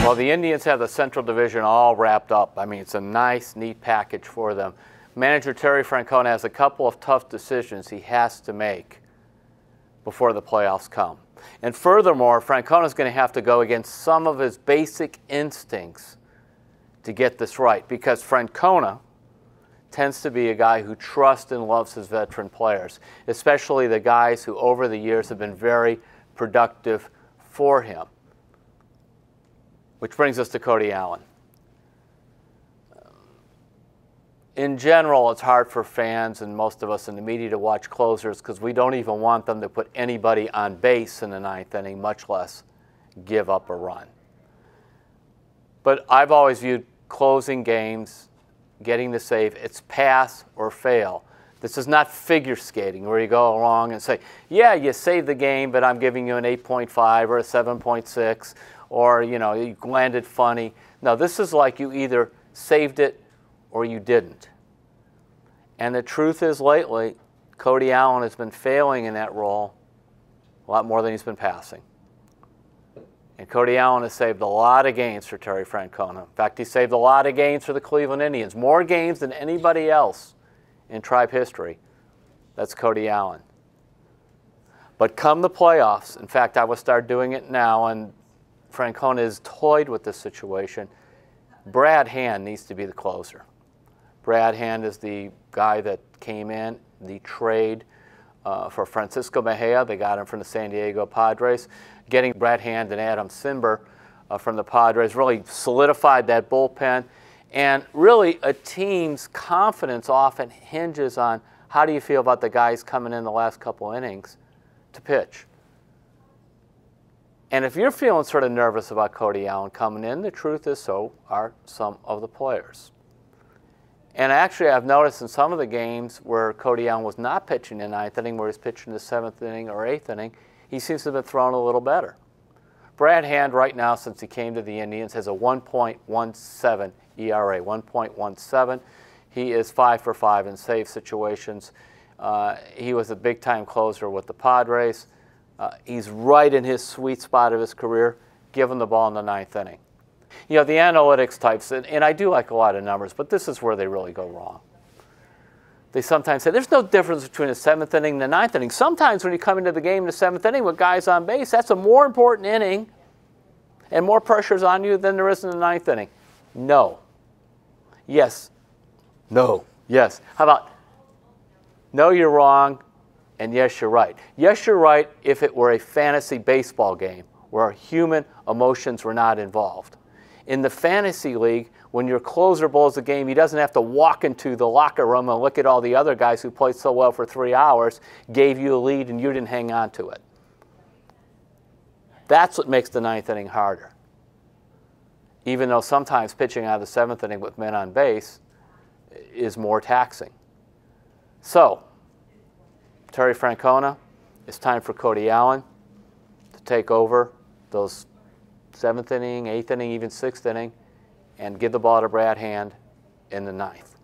Well, the Indians have the Central Division all wrapped up. I mean, it's a nice, neat package for them. Manager Terry Francona has a couple of tough decisions he has to make before the playoffs come. And furthermore, Francona is going to have to go against some of his basic instincts to get this right, because Francona tends to be a guy who trusts and loves his veteran players, especially the guys who over the years have been very productive for him. Which brings us to Cody-Allen. In general, it's hard for fans and most of us in the media to watch closers because we don't even want them to put anybody on base in the ninth inning, much less give up a run. But I've always viewed closing games, getting the save, it's pass or fail. This is not figure skating where you go along and say, yeah, you saved the game, but I'm giving you an 8.5 or a 7.6, or you landed funny. No, this is like you either saved it or you didn't. And the truth is, lately, Cody-Allen has been failing in that role a lot more than he's been passing. And Cody-Allen has saved a lot of games for Terry Francona. In fact, he saved a lot of games for the Cleveland Indians, more games than anybody else in Tribe history. That's Cody-Allen. But come the playoffs, in fact, I will start doing it now, and Francona is toyed with this situation. Brad Hand needs to be the closer. Brad Hand is the guy that came in, the trade for Francisco Mejia. They got him from the San Diego Padres. Getting Brad Hand and Adam Simber from the Padres really solidified that bullpen. And really, a team's confidence often hinges on how do you feel about the guys coming in the last couple innings to pitch. And if you're feeling sort of nervous about Cody-Allen coming in, the truth is so are some of the players. And actually, I've noticed in some of the games where Cody-Allen was not pitching in the ninth inning, where he's pitching the seventh inning or eighth inning, he seems to have been thrown a little better. Brad Hand right now, since he came to the Indians, has a 1.17 ERA, 1.17. He is 5 for 5 in save situations. He was a big-time closer with the Padres. He's right in his sweet spot of his career. Give him the ball in the ninth inning. The analytics types, and I do like a lot of numbers, but this is where they really go wrong. They sometimes say there's no difference between the seventh inning and the ninth inning. Sometimes when you come into the game in the seventh inning with guys on base, that's a more important inning and more pressure's on you than there is in the ninth inning. No. Yes. No. Yes. How about no, you're wrong, and yes, you're right. Yes, you're right if it were a fantasy baseball game where human emotions were not involved. In the fantasy league, when your closer bowls the game, he doesn't have to walk into the locker room and look at all the other guys who played so well for 3 hours, gave you a lead, and you didn't hang on to it. That's what makes the ninth inning harder. Even though sometimes pitching out of the seventh inning with men on base is more taxing. So, Terry Francona, it's time for Cody-Allen to take over those seventh inning, eighth inning, even sixth inning, and give the ball to Brad Hand in the ninth.